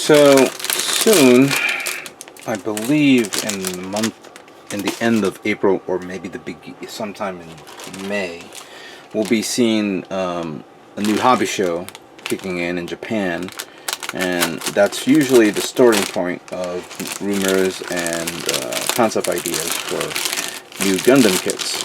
So soon, I believe in the end of April, or maybe sometime in May, we'll be seeing a new hobby show kicking in Japan, and that's usually the starting point of rumors and concept ideas for new Gundam kits.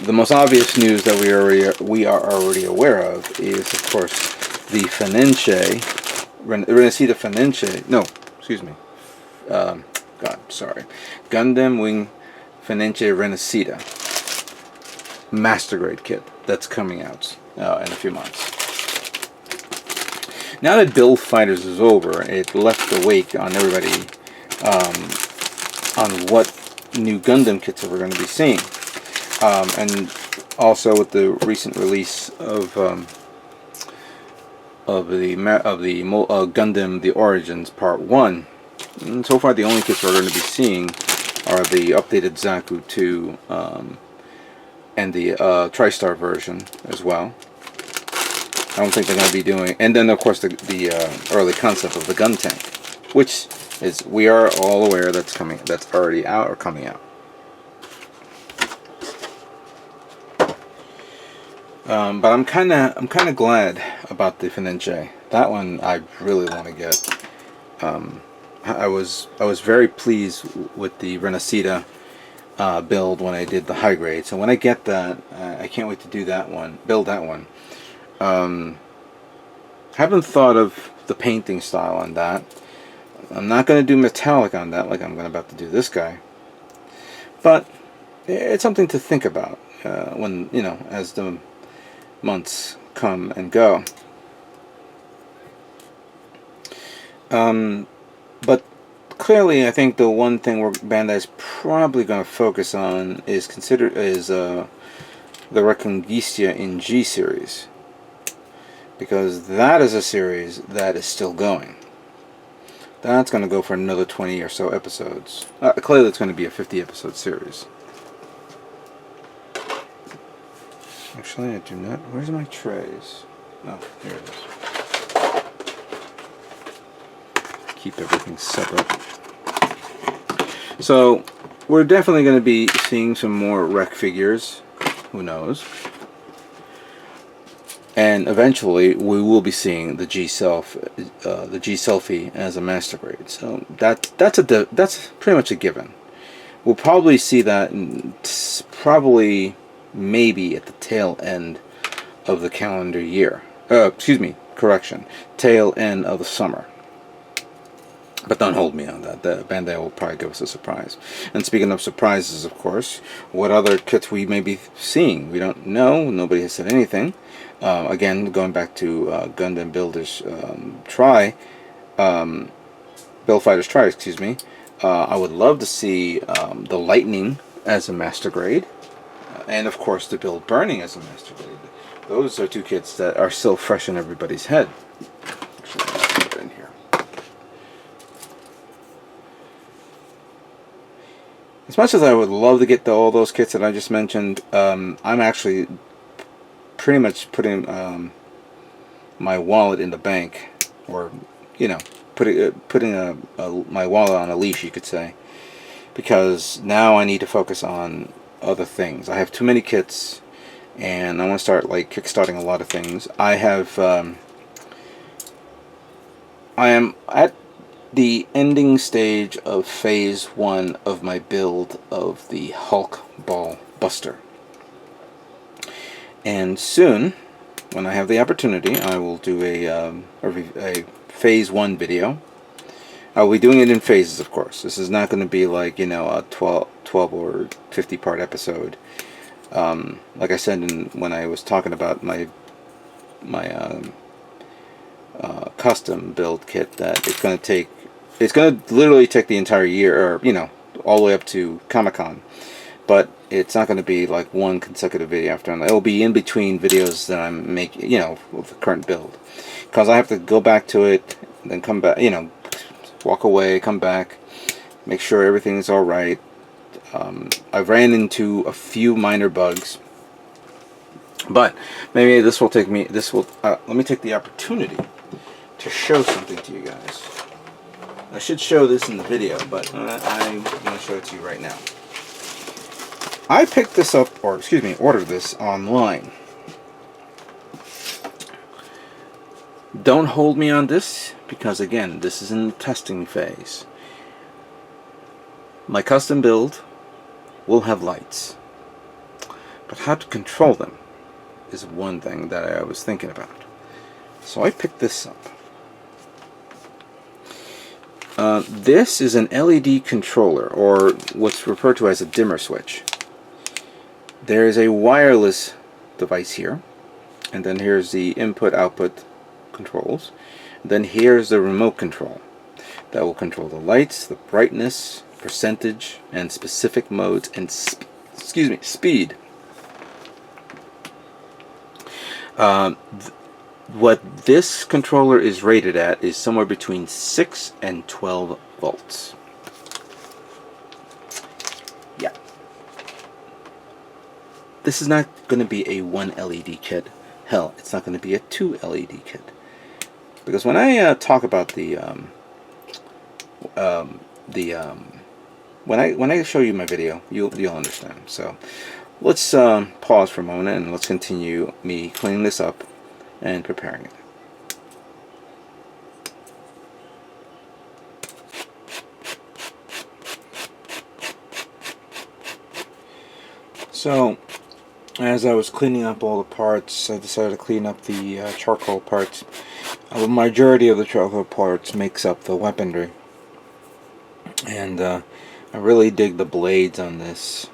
The most obvious news that we are already aware of is, of course, the Renesita Fenenche. No, excuse me. Gundam Wing Fenenche Renesita Master Grade kit that's coming out in a few months. Now that Build Fighters is over, it left a wake on everybody on what new Gundam kits we're going to be seeing. And also with the recent release of the Gundam The Origins Part 1, and so far the only kits we're going to be seeing are the updated Zaku 2 and the TriStar version as well. I don't think they're going to be doing, and then of course the early concept of the gun tank, which is, we are all aware that's coming, that's already out or coming out. But I'm kind of glad about the Fenenche. That one I really want to get. I was very pleased with the Renesita build when I did the high grade. So when I get that, I can't wait to do that one, build that one. Haven't thought of the painting style on that. I'm not going to do metallic on that like I'm about to do this guy. But it's something to think about when, you know, as the months come and go. But clearly, I think the one thing Bandai's probably going to focus on is the Reconquista in G series, because that is a series that is still going. That's going to go for another 20 or so episodes. Clearly, it's going to be a 50-episode series. Actually, I do not. Where's my trays? Oh, here it is. Keep everything separate. So, we're definitely going to be seeing some more rec figures. Who knows? And eventually, we will be seeing the G-Selfie as a master grade. So that's pretty much a given. We'll probably see that maybe at the tail end of the calendar year. Tail end of the summer. But don't hold me on that. The Bandai will probably give us a surprise. And speaking of surprises, of course, what other kits we may be seeing? We don't know. Nobody has said anything. Again, going back to Gundam Builders Build Fighters Try, excuse me. I would love to see the Lightning as a master grade. And of course the Build Burning as a master grade. Those are two kits that are still fresh in everybody's head. Actually, let's put it in here. As much as I would love to get all those kits that I just mentioned, I'm actually pretty much putting my wallet in the bank, or, you know, putting my wallet on a leash, you could say, because now I need to focus on other things. I have too many kits, and I want to start like kickstarting a lot of things. I am at the ending stage of phase 1 of my build of the Hulk Ball Buster, and soon, when I have the opportunity, I will do a phase 1 video. I'll be doing it in phases, of course. This is not going to be like, you know, a 12 or 50 part episode. Like I said when I was talking about my custom build kit, that it's going to literally take the entire year, or, you know, all the way up to Comic-Con. But it's not going to be like one consecutive video after another. It will be in between videos that I'm making, you know, with the current build, because I have to go back to it, then come back, you know, walk away, come back, make sure everything is all right. I've ran into a few minor bugs, but maybe this will take me. Let me take the opportunity to show something to you guys. I should show this in the video, but I'm going to show it to you right now. I picked this up, or excuse me, ordered this online. Don't hold me on this, because again, this is in the testing phase. My custom build will have lights, but how to control them is one thing that I was thinking about. So I picked this up. This is an LED controller, or what's referred to as a dimmer switch. There is a wireless device here, and then here's the input-output controls. Then here's the remote control that will control the lights, the brightness, percentage, and specific modes, and speed. What this controller is rated at is somewhere between 6 and 12 volts. Yeah. This is not going to be a 1 LED kit. Hell, it's not going to be a 2 LED kit. Because when I talk about when I show you my video, you'll understand. So let's pause for a moment and let's continue me cleaning this up and preparing it. So as I was cleaning up all the parts, I decided to clean up the charcoal parts. The majority of the charcoal parts makes up the weaponry, and I really dig the blades on this,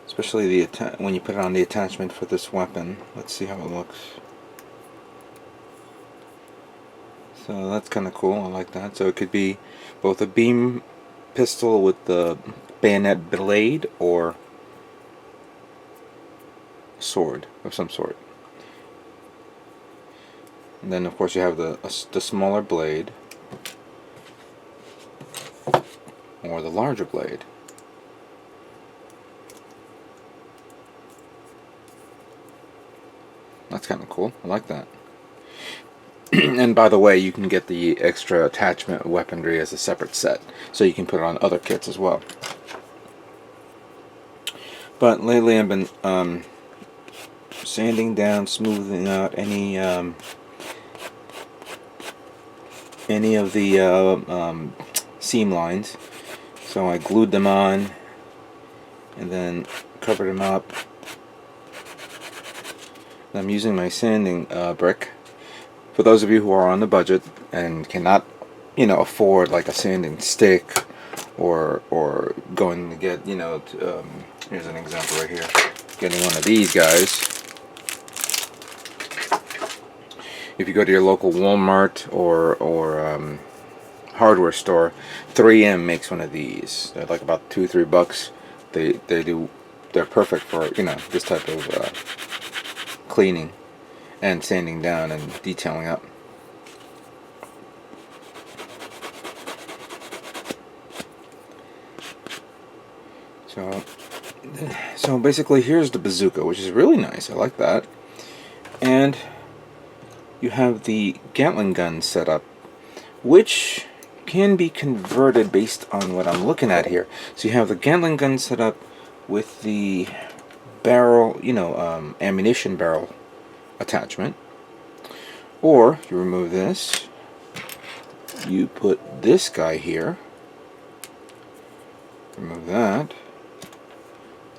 especially when you put it on the attachment for this weapon. Let's see how it looks. So that's kind of cool. I like that. So it could be both a beam pistol with the bayonet blade or a sword of some sort. And then of course you have the smaller blade or the larger blade. That's kind of cool. I like that. And by the way, you can get the extra attachment weaponry as a separate set, so you can put it on other kits as well. But lately I've been sanding down, smoothing out any of the seam lines. So I glued them on and then covered them up. I'm using my sanding brick. For those of you who are on the budget and cannot, afford like a sanding stick, or going to get, here's an example right here, getting one of these guys. If you go to your local Walmart or hardware store, 3M makes one of these. They're like about $2-3. They're perfect for this type of cleaning and sanding down and detailing up. So basically here's the bazooka, which is really nice. I like that. And you have the Gatling gun set up, which can be converted based on what I'm looking at here. So you have the Gatling gun set up with the barrel, ammunition barrel attachment. Or you remove this, you put this guy here, remove that,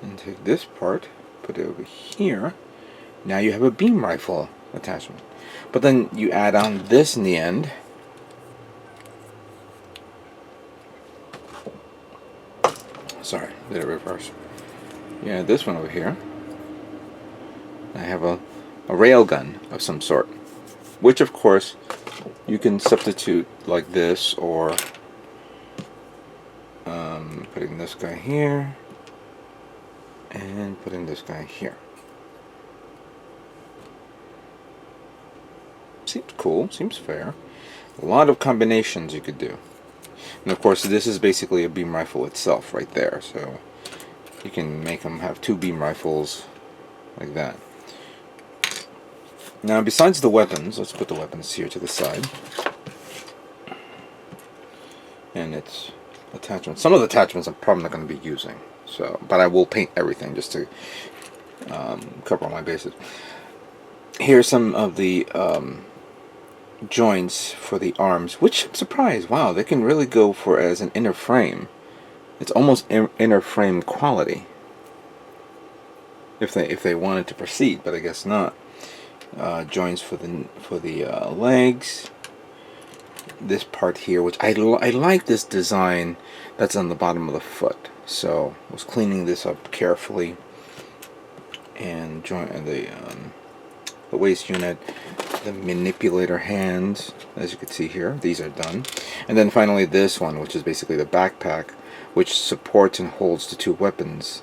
and take this part, put it over here. Now you have a beam rifle attachment. But then you add on this in the end. Sorry, did it reverse? Yeah, this one over here. I have a rail gun of some sort, which of course you can substitute like this, or putting this guy here and putting this guy here. Seems cool, seems fair. A lot of combinations you could do. And of course this is basically a beam rifle itself right there, so you can make them have 2 beam rifles like that. Now, besides the weapons, let's put the weapons here to the side. And its attachments. Some of the attachments I'm probably not going to be using. So, but I will paint everything just to cover all my bases. Here's some of the joints for the arms, which I'm surprised. Wow, they can really go for as an inner frame. It's almost inner frame quality. If they wanted to proceed, but I guess not. Joints for the legs. This part here, which I like this design that's on the bottom of the foot. So I was cleaning this up carefully, and the waist unit, the manipulator hands, as you can see here, these are done. And then finally this one, which is basically the backpack, which supports and holds the two weapons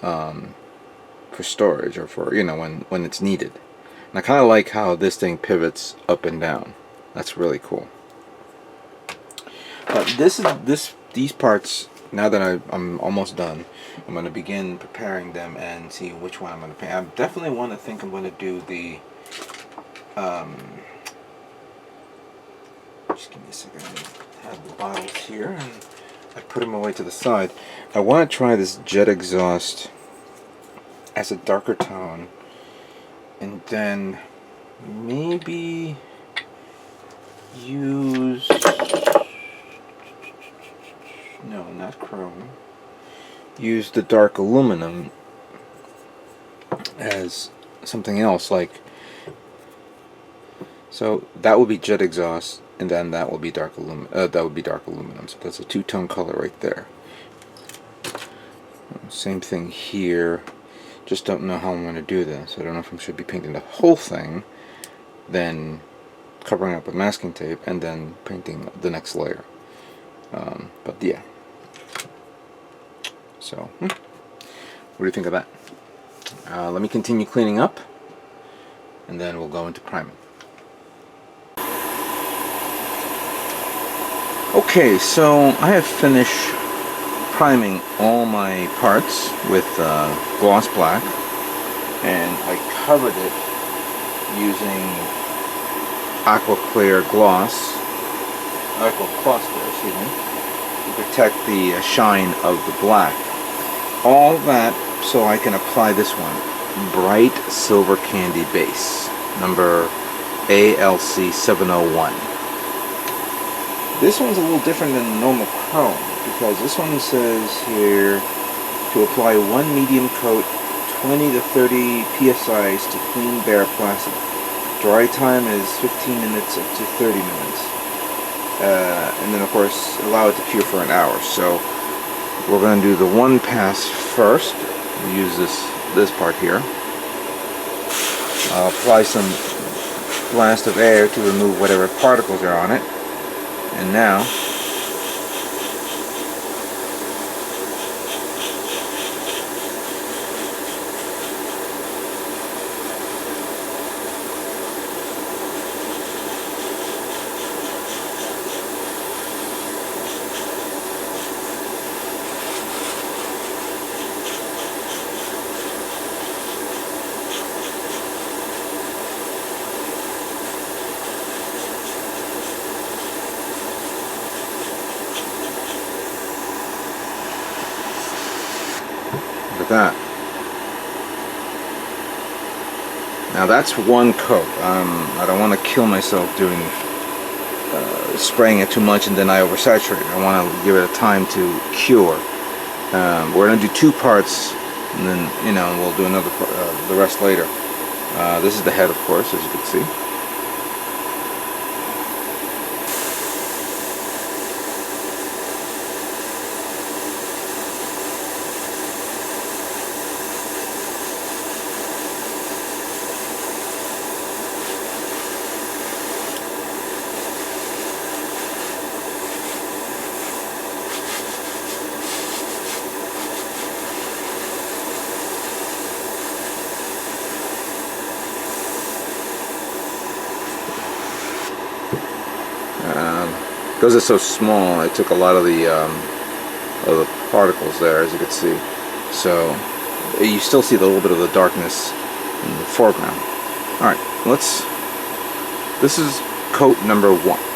for storage, or for, you know, when it's needed. And I kind of like how this thing pivots up and down. That's really cool. But these parts, now that I'm almost done, I'm going to begin preparing them and see which one I'm going to paint. I definitely think I'm going to do the just give me a second. I have the bottles here and I put them away to the side. I want to try this jet exhaust as a darker tone, and then maybe use, no, not chrome, use the dark aluminum as something else, like, so that would be jet exhaust, and then that will be dark aluminum. So that's a two-tone color right there. Same thing here. Just don't know how I'm going to do this. I don't know if I should be painting the whole thing, then covering up with masking tape, and then painting the next layer. But yeah. So, what do you think of that? Let me continue cleaning up, and then we'll go into priming. Okay, so I have finished priming all my parts with gloss black, and I covered it using aqua caustic, excuse me, to protect the shine of the black. All that so I can apply this one, bright silver candy base, number ALC 701. This one's a little different than normal chrome, because this one says here to apply one medium coat, 20 to 30 psi's to clean bare plastic. Dry time is 15 minutes up to 30 minutes. And then of course allow it to cure for an hour. So we're going to do the one pass first. We'll use this part here. I'll apply some blast of air to remove whatever particles are on it. And now, that. Now that's one coat. I don't want to kill myself doing spraying it too much and then I oversaturate. I want to give it a time to cure. We're going to do two parts, and then, you know, we'll do another the rest later. This is the head, of course, as you can see. Because it's so small, I took a lot of the particles there, as you can see. So you still see a little bit of the darkness in the foreground. Alright. This is coat number 1.